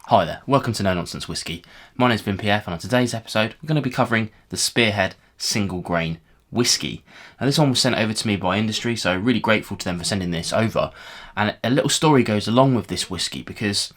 Hi there, welcome to No Nonsense Whiskey. My name's Vin PF, and on today's episode we're going to be covering the Spearhead single grain whiskey. Now this one was sent over to me by industry, so really grateful to them for sending this over. And a little story goes along with this whiskey because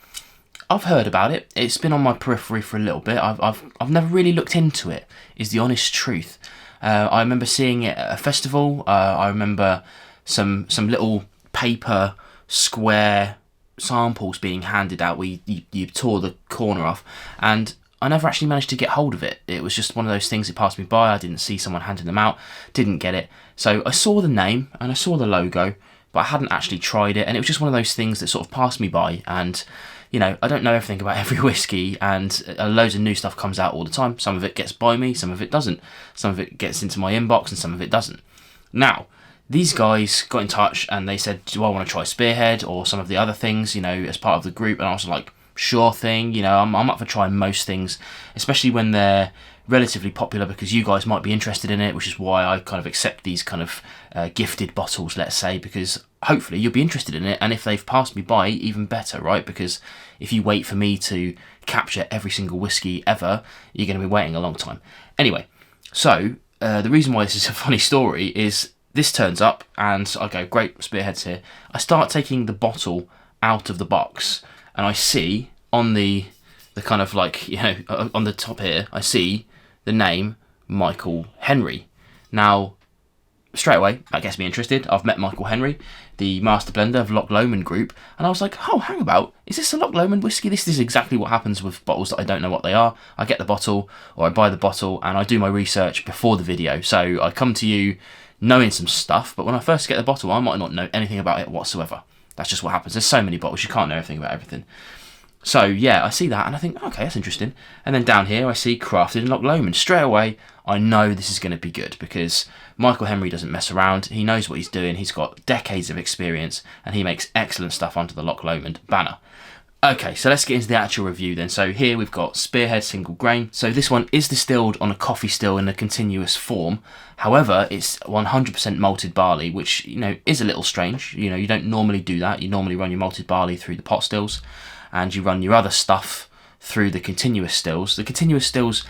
I've heard about it. It's been on my periphery for a little bit. I've never really looked into it, is the honest truth. I remember seeing it at a festival. I remember some little paper square samples being handed out where you tore the corner off, and I never actually managed to get hold of it. It was just one of those things that passed me by. I didn't see someone handing them out, didn't get it. So I saw the name and I saw the logo, but I hadn't actually tried it, and it was just one of those things that sort of passed me by. And you know, I don't know everything about every whiskey, and loads of new stuff comes out all the time. Some of it gets by me, some of it doesn't. Some of it gets into my inbox and some of it doesn't. Now, these guys got in touch and they said, do I want to try Spearhead or some of the other things, you know, as part of the group? And I was like, sure thing, you know, I'm up for trying most things, especially when they're relatively popular, because you guys might be interested in it, which is why I kind of accept these kind of gifted bottles, let's say, because hopefully you'll be interested in it. And if they've passed me by, even better, right? Because if you wait for me to capture every single whiskey ever, you're going to be waiting a long time. Anyway, so the reason why this is a funny story is this turns up and I go, great, Spearhead's here. I start taking the bottle out of the box and I see on the kind of like, you know, on the top here, I see the name Michael Henry. Now, straight away, that gets me interested. I've met Michael Henry, the master blender of Loch Lomond Group, and I was like, oh, hang about, is this a Loch Lomond whiskey? This is exactly what happens with bottles that I don't know what they are. I get the bottle, or I buy the bottle, and I do my research before the video. So I come to you knowing some stuff, but when I first get the bottle, I might not know anything about it whatsoever. That's just what happens. There's so many bottles, you can't know everything about everything. So yeah, I see that and I think, okay, that's interesting. And then down here I see crafted in Loch Lomond. Straight away, I know this is going to be good because Michael Henry doesn't mess around. He knows what he's doing. He's got decades of experience and he makes excellent stuff under the Loch Lomond banner. Okay, so let's get into the actual review then. So here we've got Spearhead single grain. So this one is distilled on a coffee still in a continuous form. However, it's 100% malted barley, which, you know, is a little strange. You know, you don't normally do that. You normally run your malted barley through the pot stills and you run your other stuff through the continuous stills. The continuous stills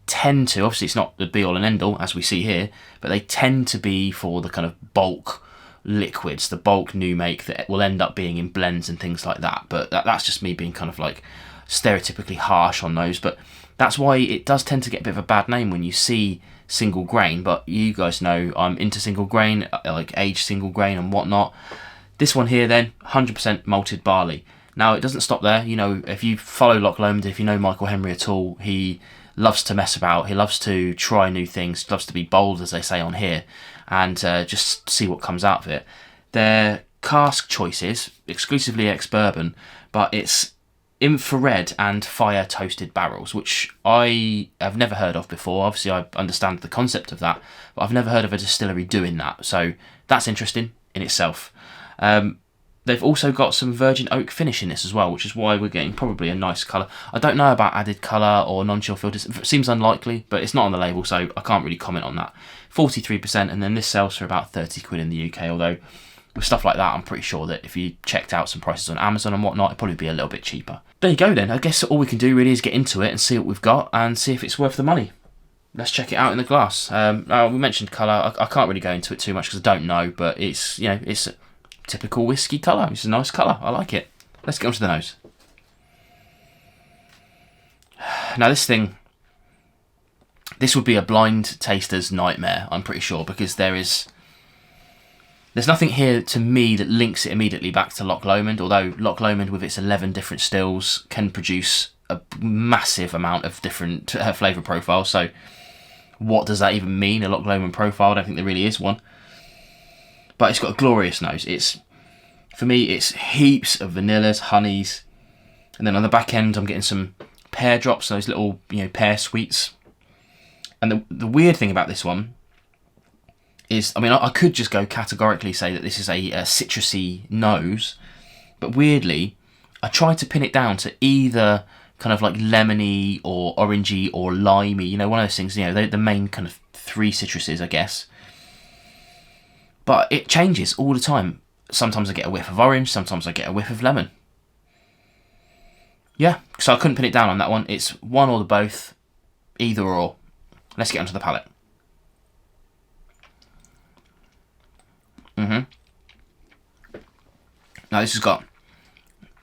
tend to, obviously it's not the be all and end all as we see here, but they tend to be for the kind of bulk liquids, the bulk new make that will end up being in blends and things like that. But that's just me being kind of like stereotypically harsh on those, but that's why it does tend to get a bit of a bad name when you see single grain. But you guys know I'm into single grain, like aged single grain and whatnot. This one here then, 100% malted barley. Now it doesn't stop there. You know, if you follow Loch Lomond, if you know Michael Henry at all, he loves to mess about, he loves to try new things, loves to be bold, as they say on here, and just see what comes out of it. Their cask choices, exclusively ex-bourbon, but it's infrared and fire toasted barrels, which I have never heard of before. Obviously I understand the concept of that, but I've never heard of a distillery doing that, so that's interesting in itself. They've also got some virgin oak finish in this as well, which is why we're getting probably a nice colour. I don't know about added colour or non-chill filters. It seems unlikely, but it's not on the label, so I can't really comment on that. 43%, and then this sells for about 30 quid in the UK, although with stuff like that, I'm pretty sure that if you checked out some prices on Amazon and whatnot, it'd probably be a little bit cheaper. There you go then. I guess all we can do really is get into it and see what we've got and see if it's worth the money. Let's check it out in the glass. We mentioned colour. I can't really go into it too much because I don't know, but it's, you know, it's typical whiskey colour. It's a nice colour. I like it. Let's get onto the nose. Now this would be a blind taster's nightmare, I'm pretty sure, because there's nothing here to me that links it immediately back to Loch Lomond, although Loch Lomond with its 11 different stills can produce a massive amount of different flavour profiles. So what does that even mean, a Loch Lomond profile? I don't think there really is one. But it's got a glorious nose. For me, it's heaps of vanillas, honeys, and then on the back end, I'm getting some pear drops, those little, you know, pear sweets. And the weird thing about this one is, I mean, I could just go categorically say that this is a citrusy nose, but weirdly, I tried to pin it down to either kind of like lemony or orangey or limey. You know, one of those things. You know, the main kind of three citruses, I guess. But it changes all the time. Sometimes I get a whiff of orange, sometimes I get a whiff of lemon. yeah, so I couldn't pin it down on that one. It's one or the both, either or. Let's get onto the palate. Now this has got,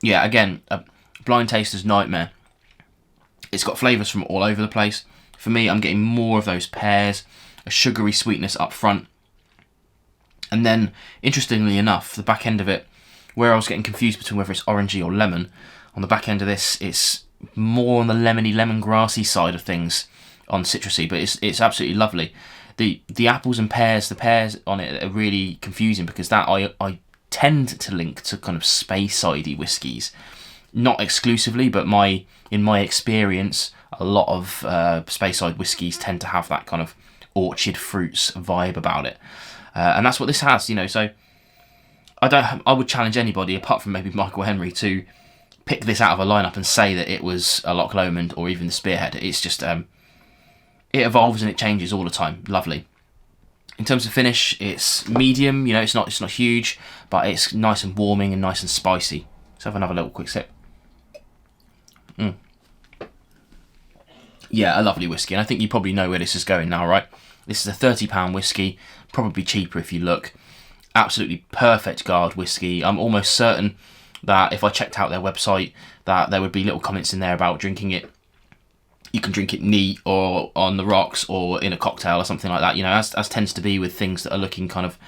yeah, again, a blind taster's nightmare. It's got flavours from all over the place. For me, I'm getting more of those pears, a sugary sweetness up front. And then, interestingly enough, the back end of it, where I was getting confused between whether it's orangey or lemon, on the back end of this, it's more on the lemony, lemongrassy side of things on citrusy, but it's absolutely lovely. The apples and pears, the pears on it are really confusing because that I tend to link to kind of Speyside-y whiskies. Not exclusively, but in my experience, a lot of Speyside whiskies tend to have that kind of orchard fruits vibe about it. And that's what this has, so I would challenge anybody, apart from maybe Michael Henry, to pick this out of a lineup and say that it was a Loch Lomond or even the Spearhead. It's just, it evolves and it changes all the time. Lovely. In terms of finish, it's medium, it's not huge, but it's nice and warming and nice and spicy. Let's have another little quick sip. Yeah, a lovely whiskey, and I think you probably know where this is going now, right? This is a £30 whiskey, probably cheaper if you look. Absolutely perfect guard whiskey. I'm almost certain that if I checked out their website, that there would be little comments in there about drinking it. You can drink it neat or on the rocks or in a cocktail or something like that, as tends to be with things that are looking kind of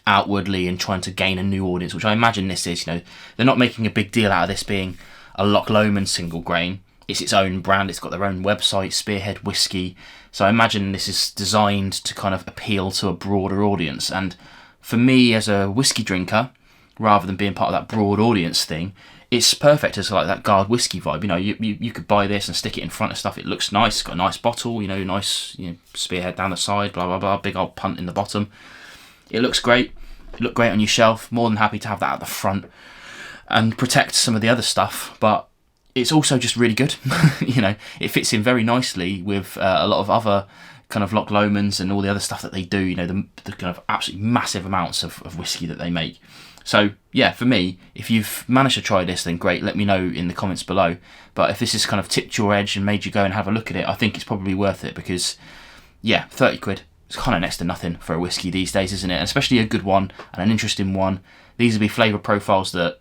outwardly and trying to gain a new audience, which I imagine this is. They're not making a big deal out of this being a Loch Lomond single grain. It's its own brand. It's got their own website, Spearhead Whisky. So I imagine this is designed to kind of appeal to a broader audience. And for me as a whiskey drinker, rather than being part of that broad audience thing, it's perfect as like that guard whiskey vibe. You could buy this and stick it in front of stuff. It looks nice. It's got a nice bottle. Nice Spearhead down the side. Blah blah blah. Big old punt in the bottom. It looks great. It looked great on your shelf. More than happy to have that at the front and protect some of the other stuff. But it's also just really good. It fits in very nicely with a lot of other kind of Loch Lomonds and all the other stuff that they do. The kind of absolutely massive amounts of whiskey that they make. So yeah, for me, if you've managed to try this, then great. Let me know in the comments below. But if this has kind of tipped your edge and made you go and have a look at it, I think it's probably worth it because, yeah, 30 quid. It's kind of next to nothing for a whiskey these days, isn't it? And especially a good one and an interesting one. These will be flavour profiles that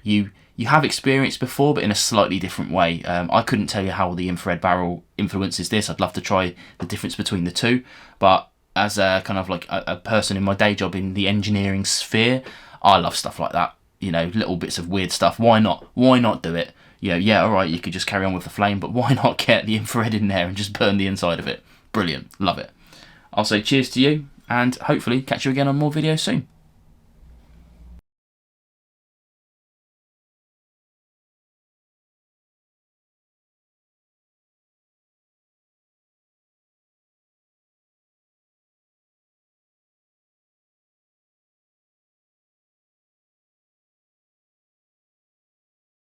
you have experienced before, but in a slightly different way. I couldn't tell you how the infrared barrel influences this. I'd love to try the difference between the two. But as a kind of like a person in my day job in the engineering sphere, I love stuff like that. Little bits of weird stuff. Why not? Why not do it? Yeah, all right, you could just carry on with the flame, but why not get the infrared in there and just burn the inside of it? Brilliant. Love it. I'll say cheers to you, and hopefully catch you again on more videos soon.